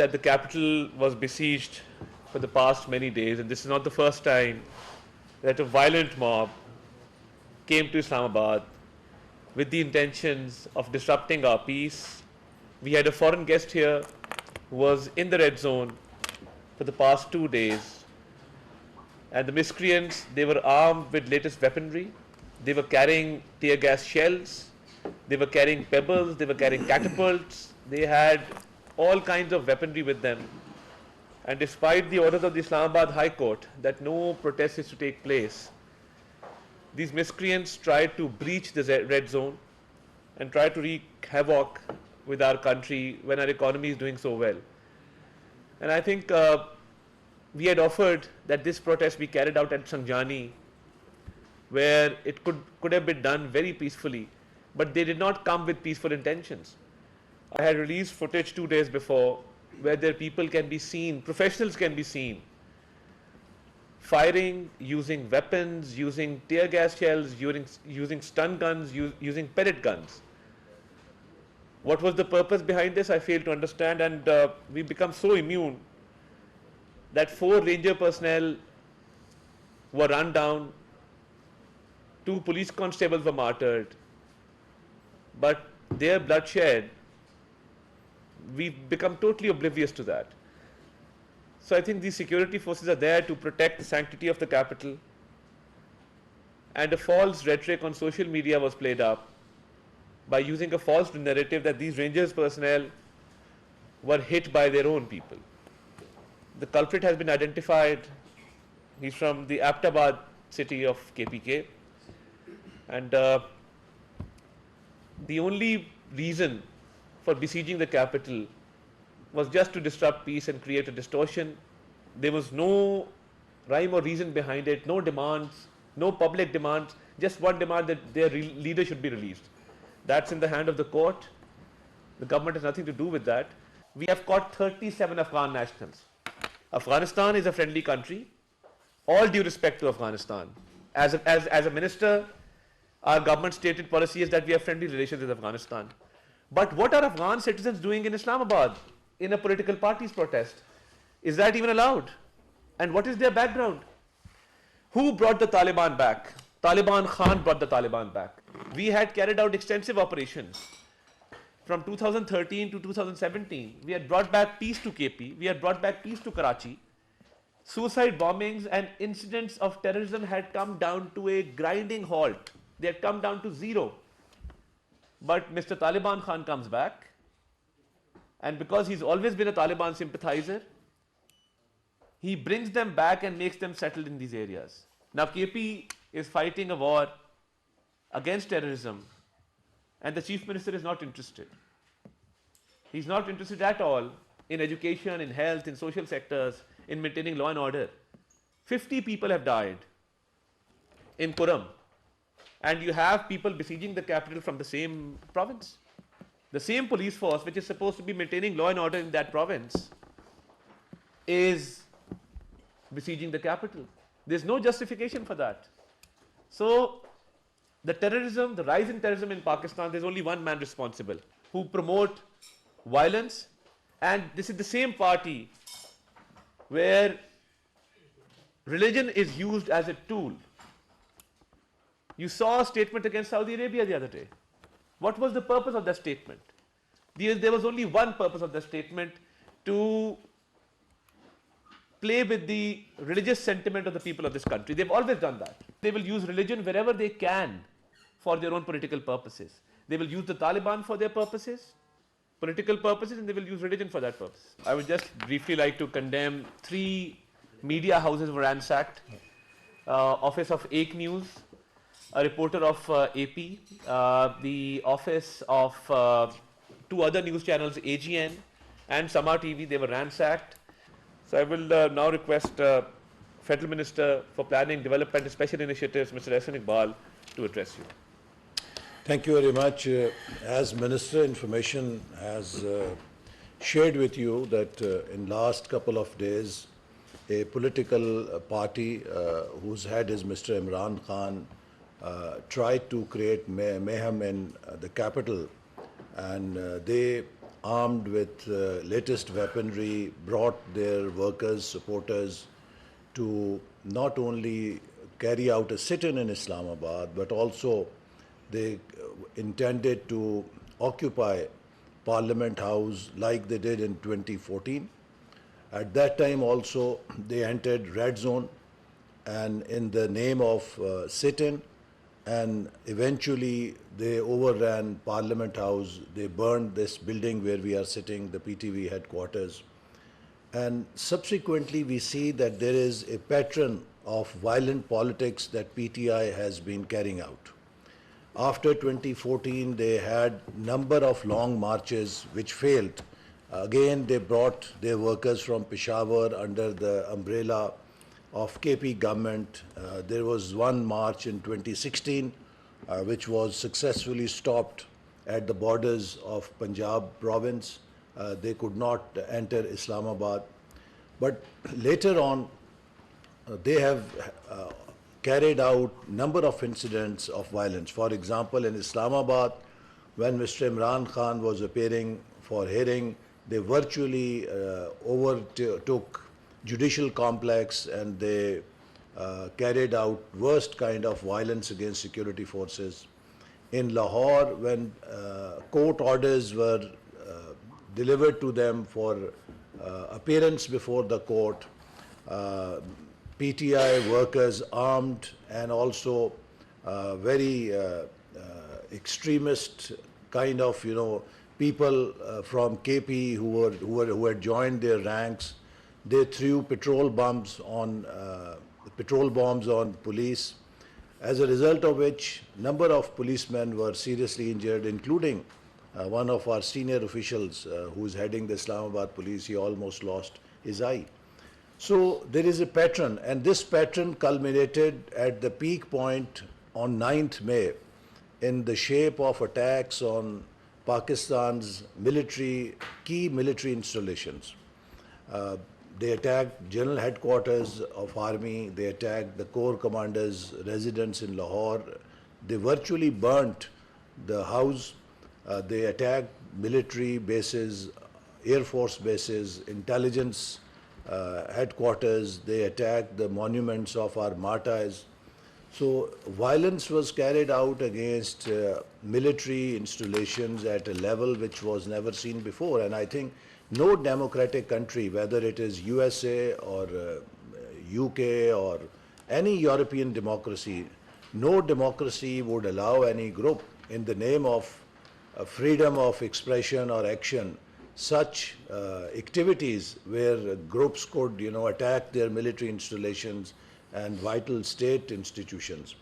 that the capital was besieged for the past many days, and this is not the first time that a violent mob came to Islamabad with the intentions of disrupting our peace. We had a foreign guest here who was in the red zone for the past 2 days, and the miscreants, they were armed with latest weaponry. They were carrying tear gas shells, they were carrying pebbles, they were carrying catapults, they had all kinds of weaponry with them. And despite the orders of the Islamabad High Court that no protest is to take place, these miscreants tried to breach the red zone and tried to wreak havoc with our country when our economy is doing so well. And I think we had offered that this protest be carried out at Sanjani, where it could have been done very peacefully, but they did not come with peaceful intentions. I had released footage 2 days before where their people can be seen, professionals can be seen, firing, using weapons, using tear gas shells, using stun guns, using pellet guns. What was the purpose behind this? I fail to understand, and we become so immune that 4 ranger personnel were run down, 2 police constables were martyred, but their bloodshed, we've become totally oblivious to that. So I think these security forces are there to protect the sanctity of the capital, and a false rhetoric on social media was played up by using a false narrative that these Rangers personnel were hit by their own people. The culprit has been identified. He's from the Ahmedabad city of KPK, and the only reason for besieging the capital was just to disrupt peace and create a distortion. There was no rhyme or reason behind it, no demands, no public demands, just one demand that their leader should be released. That's in the hand of the court. The government has nothing to do with that. We have caught 37 Afghan nationals. Afghanistan is a friendly country. All due respect to Afghanistan. As a minister, our government stated policy is that we have friendly relations with Afghanistan. But what are Afghan citizens doing in Islamabad in a political party's protest? Is that even allowed? And what is their background? Who brought the Taliban back? Imran Khan brought the Taliban back. We had carried out extensive operations from 2013 to 2017. We had brought back peace to KP. We had brought back peace to Karachi. Suicide bombings and incidents of terrorism had come down to a grinding halt. They had come down to zero. But Mr. Taliban Khan comes back, and because he's always been a Taliban sympathizer, he brings them back and makes them settled in these areas. Now KP is fighting a war against terrorism, and the Chief Minister is not interested. He's not interested at all in education, in health, in social sectors, in maintaining law and order. 50 people have died in Kuram, and you have people besieging the capital from the same province. The same police force which is supposed to be maintaining law and order in that province is besieging the capital. There's no justification for that. So the terrorism, the rise in terrorism in Pakistan, there's only one man responsible who promote violence, and this is the same party where religion is used as a tool. You saw a statement against Saudi Arabia the other day. What was the purpose of that statement? There was only one purpose of the statement: to play with the religious sentiment of the people of this country. They've always done that. They will use religion wherever they can for their own political purposes. They will use the Taliban for their purposes, political purposes, and they will use religion for that purpose. I would just briefly like to condemn 3 media houses were ransacked. Office of Ek News, a reporter of AP, the office of 2 other news channels, AGN and Sama TV, they were ransacked. So I will now request Federal Minister for Planning, Development and Special Initiatives, Mr. Ahsan Iqbal, to address you. Thank you very much. As Minister, Information has shared with you that in last couple of days, a political party whose head is Mr. Imran Khan tried to create mayhem in the capital, and they armed with latest weaponry, brought their workers, supporters to not only carry out a sit-in in Islamabad, but also they intended to occupy Parliament House like they did in 2014. At that time also they entered red zone and in the name of sit-in, and eventually they overran Parliament House. They burned this building where we are sitting, the PTV headquarters. And subsequently we see that there is a pattern of violent politics that PTI has been carrying out. After 2014, they had number of long marches which failed. Again, they brought their workers from Peshawar under the umbrella of KP government. There was one march in 2016 which was successfully stopped at the borders of Punjab province. They could not enter Islamabad. But later on, they have carried out number of incidents of violence. For example, in Islamabad, when Mr. Imran Khan was appearing for hearing, they virtually overtook judicial complex and they carried out worst kind of violence against security forces. In Lahore, when court orders were delivered to them for appearance before the court, PTI workers armed and also very extremist kind of people from KP who had joined their ranks. They threw petrol bombs on police, as a result of which number of policemen were seriously injured, including one of our senior officials who is heading the Islamabad police. He almost lost his eye. So there is a pattern, and this pattern culminated at the peak point on 9th May in the shape of attacks on Pakistan's key military installations. They attacked general headquarters of army, they attacked the corps commander's residence in Lahore, they virtually burnt the house, they attacked military bases, air force bases, intelligence headquarters, they attacked the monuments of our martyrs. So violence was carried out against military installations at a level which was never seen before, and I think no democratic country, whether it is USA or UK or any European democracy, no democracy would allow any group in the name of freedom of expression or action such activities where groups could attack their military installations and vital state institutions.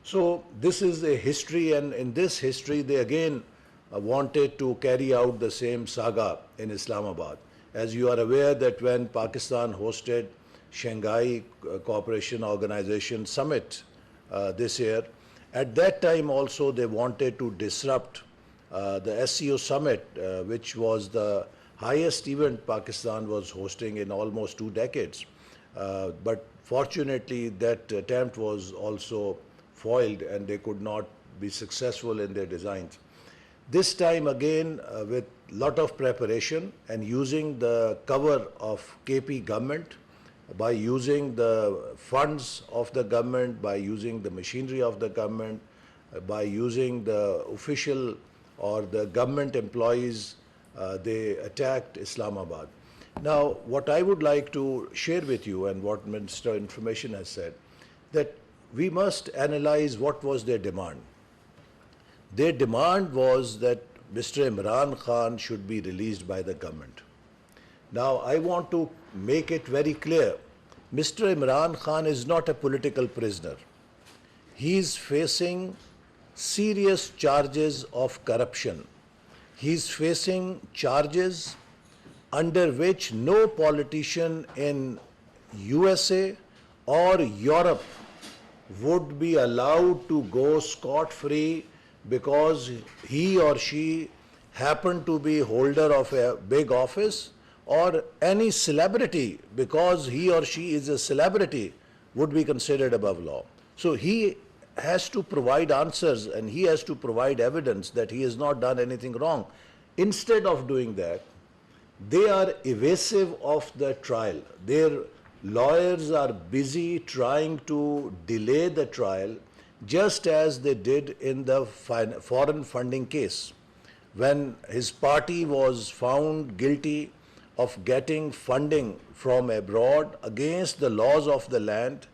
So this is a history, and in this history they again wanted to carry out the same saga in Islamabad. As you are aware that when Pakistan hosted Shanghai Cooperation Organization Summit this year, at that time also they wanted to disrupt the SCO Summit, which was the highest event Pakistan was hosting in almost 2 decades. But fortunately that attempt was also foiled and they could not be successful in their designs. This time again with lot of preparation and using the cover of KP government, by using the funds of the government, by using the machinery of the government, by using the official or the government employees, they attacked Islamabad. Now, what I would like to share with you and what Minister of Information has said, that we must analyze what was their demand. Their demand was that Mr. Imran Khan should be released by the government. Now, I want to make it very clear, Mr. Imran Khan is not a political prisoner. He is facing serious charges of corruption. He is facing charges under which no politician in USA or Europe would be allowed to go scot-free because he or she happened to be holder of a big office, or any celebrity because he or she is a celebrity would be considered above law. So he has to provide answers and he has to provide evidence that he has not done anything wrong. Instead of doing that, they are evasive of the trial. Their lawyers are busy trying to delay the trial, just as they did in the foreign funding case, when his party was found guilty of getting funding from abroad against the laws of the land,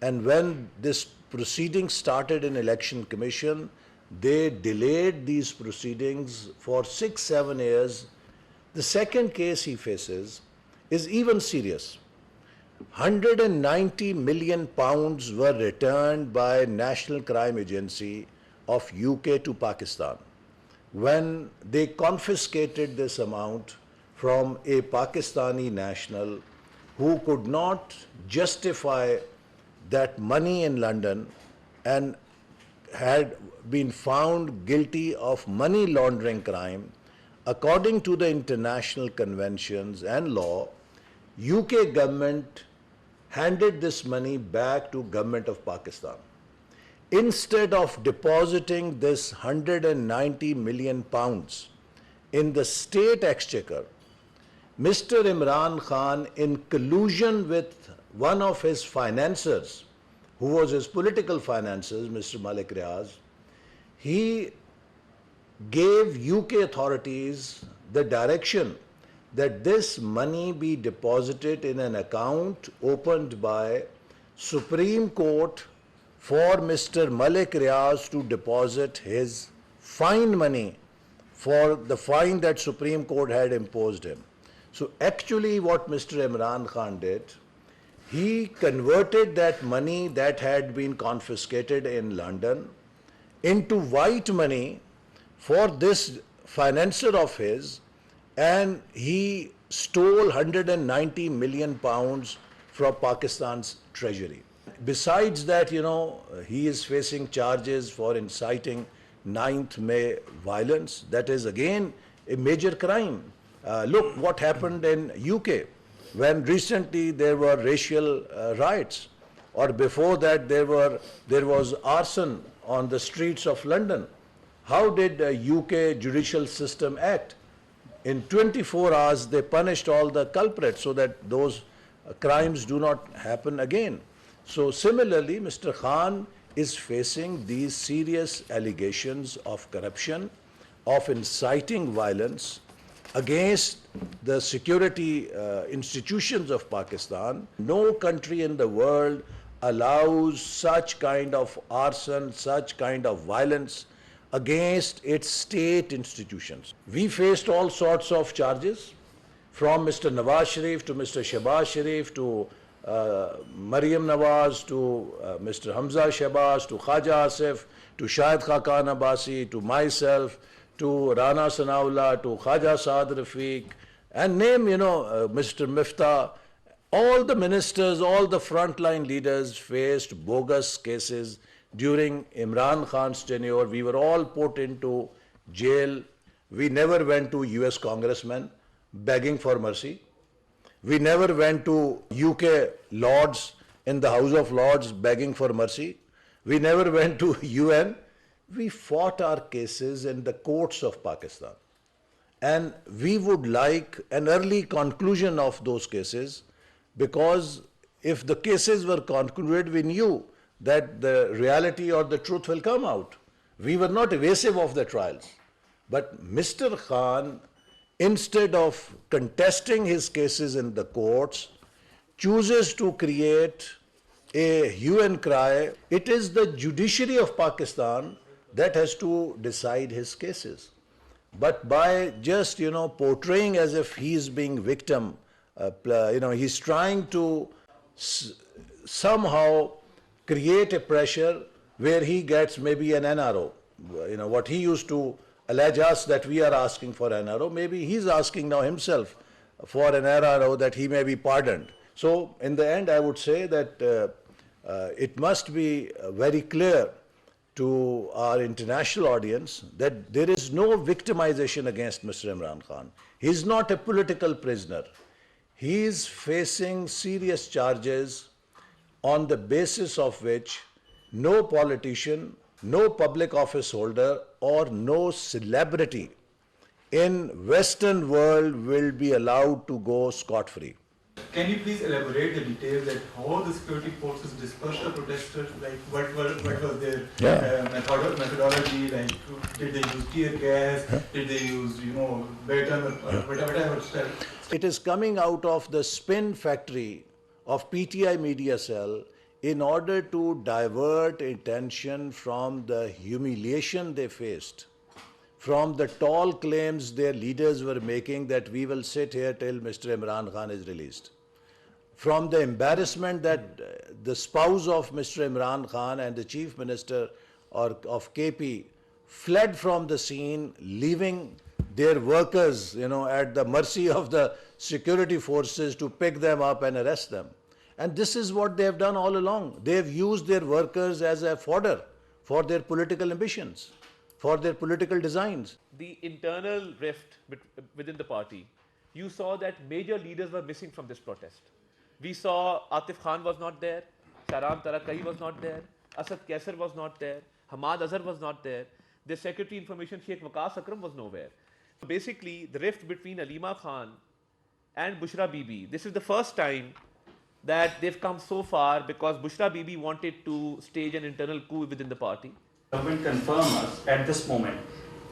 and when this proceeding started in election commission, they delayed these proceedings for 6-7 years. The second case he faces is even serious. 190 million pounds were returned by National Crime Agency of UK to Pakistan when they confiscated this amount from a Pakistani national who could not justify that money in London and had been found guilty of money laundering crime. According to the international conventions and law, UK government handed this money back to government of Pakistan. Instead of depositing this 190 million pounds in the state exchequer, Mr. Imran Khan, in collusion with one of his financiers, who was his political financiers, Mr. Malik Riaz, he gave UK authorities the direction that this money be deposited in an account opened by Supreme Court for Mr. Malik Riaz to deposit his fine money for the fine that Supreme Court had imposed him. So actually what Mr. Imran Khan did, he converted that money that had been confiscated in London into white money for this financier of his, and he stole 190 million pounds from Pakistan's treasury. Besides that, he is facing charges for inciting 9th May violence. That is again a major crime. Look what happened in UK when recently there were racial riots, or before that there was arson on the streets of London. How did the UK judicial system act? In 24 hours they punished all the culprits so that those crimes do not happen again. So similarly, Mr. Khan is facing these serious allegations of corruption, of inciting violence against the security institutions of Pakistan. No country in the world allows such kind of arson, such kind of violence against its state institutions. We faced all sorts of charges, from Mr. Nawaz Sharif to Mr. Shehbaz Sharif to Maryam Nawaz to Mr. Hamza Shehbaz to Khaja Asif to Shahid Khaqan Abbasi to myself to Rana Sanaullah to Khaja Saad Rafiq, and name, Mr. Miftah. All the ministers, all the frontline leaders faced bogus cases during Imran Khan's tenure. We were all put into jail. We never went to US congressmen begging for mercy. We never went to UK Lords in the House of Lords begging for mercy. We never went to UN. We fought our cases in the courts of Pakistan. And we would like an early conclusion of those cases, because if the cases were concluded, we knew that the reality or the truth will come out. We were not evasive of the trials. But Mr. Khan, instead of contesting his cases in the courts, chooses to create a hue and cry. It is the judiciary of Pakistan that has to decide his cases. But by just, portraying as if he is being victim, he's trying to somehow create a pressure where he gets maybe an NRO. What he used to allege us that we are asking for NRO, maybe he's asking now himself for an NRO that he may be pardoned. So in the end, I would say that it must be very clear to our international audience that there is no victimization against Mr. Imran Khan. He is not a political prisoner. He is facing serious charges on the basis of which no politician, no public office holder, or no celebrity in Western world will be allowed to go scot-free. Can you please elaborate the details that how the security forces dispersed the protesters? Like what was their methodology? Like did they use tear gas? Did they use baton or whatever stuff? It is coming out of the spin factory of PTI media cell in order to divert attention from the humiliation they faced, from the tall claims their leaders were making that we will sit here till Mr. Imran Khan is released, from the embarrassment that the spouse of Mr. Imran Khan and the chief minister of KP fled from the scene, leaving their workers, at the mercy of the security forces to pick them up and arrest them. And this is what they have done all along. They have used their workers as a fodder for their political ambitions, for their political designs. The internal rift within the party, you saw that major leaders were missing from this protest. We saw Atif Khan was not there, Tarar was not there, Asad Kaisar was not there, Hamad Azhar was not there, the Secretary Information Sheikh Waqas Akram was nowhere. Basically, the rift between Alima Khan and Bushra Bibi, this is the first time that they've come so far because Bushra Bibi wanted to stage an internal coup within the party. Government confirm us at this moment,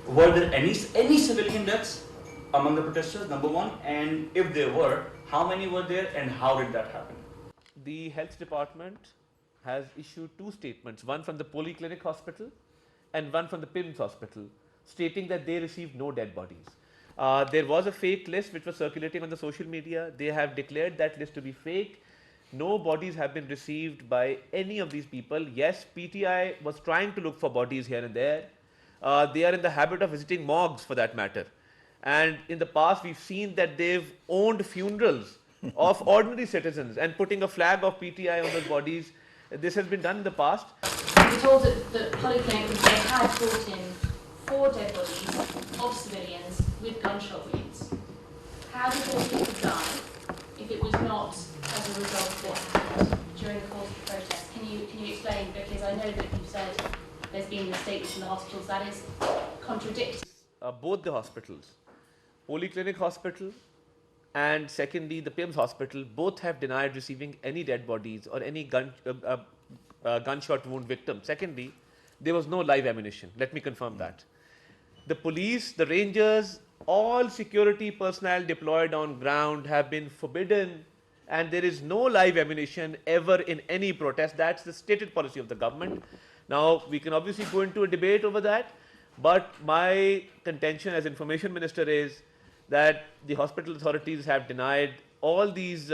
were there any civilian deaths among the protesters, number one, and if there were, how many were there and how did that happen? The health department has issued two statements, one from the Polyclinic Hospital and one from the PIMS Hospital, stating that they received no dead bodies. There was a fake list which was circulating on the social media. They have declared that list to be fake. No bodies have been received by any of these people. Yes, PTI was trying to look for bodies here and there. They are in the habit of visiting morgues for that matter. And in the past, we've seen that they've owned funerals of ordinary citizens and putting a flag of PTI on those bodies. This has been done in the past. We're told that the Polyclinic had brought in 4 dead bodies of civilians with gunshot wounds. How did those people die if it was not as a result of what happened during the course of the protest? Can you explain? Because I know that you said there's been mistakes in the hospitals. That is contradictory. Both the hospitals, Polyclinic Hospital and secondly the PIMS Hospital, both have denied receiving any dead bodies or any gunshot wound victims. Secondly, there was no live ammunition. Let me confirm that. The police, the rangers, all security personnel deployed on ground have been forbidden, and there is no live ammunition ever in any protest. That's the stated policy of the government. Now, we can obviously go into a debate over that, but my contention as information minister is that the hospital authorities have denied all these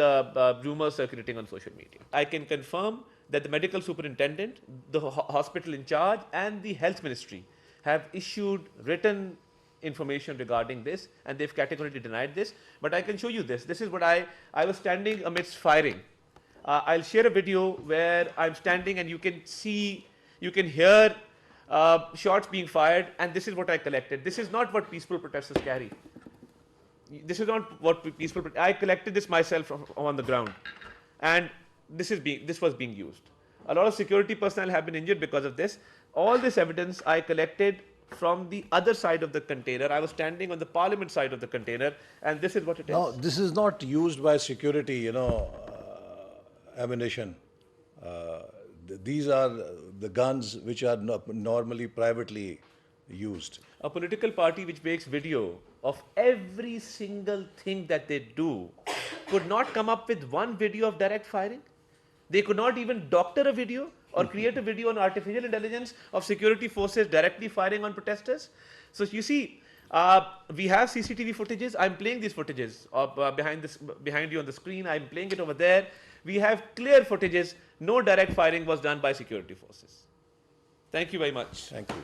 rumors circulating on social media. I can confirm that the medical superintendent, the hospital in charge, and the health ministry have issued written information regarding this, and they've categorically denied this. But I can show you this. This is what I was standing amidst firing. I'll share a video where I'm standing and you can see, you can hear shots being fired, and this is what I collected. This is not what peaceful protesters carry. This is not what peaceful. I collected this myself on the ground, and this was being used. A lot of security personnel have been injured because of this. All this evidence I collected from the other side of the container. I was standing on the parliament side of the container, and this is what it is. No, this is not used by security, ammunition. These are the guns which are normally privately used. A political party which makes video of every single thing that they do could not come up with one video of direct firing. They could not even doctor a video or create a video on artificial intelligence of security forces directly firing on protesters. So you see, we have CCTV footages. I'm playing these footages behind you on the screen. I'm playing it over there. We have clear footages. No direct firing was done by security forces. Thank you very much. Thank you.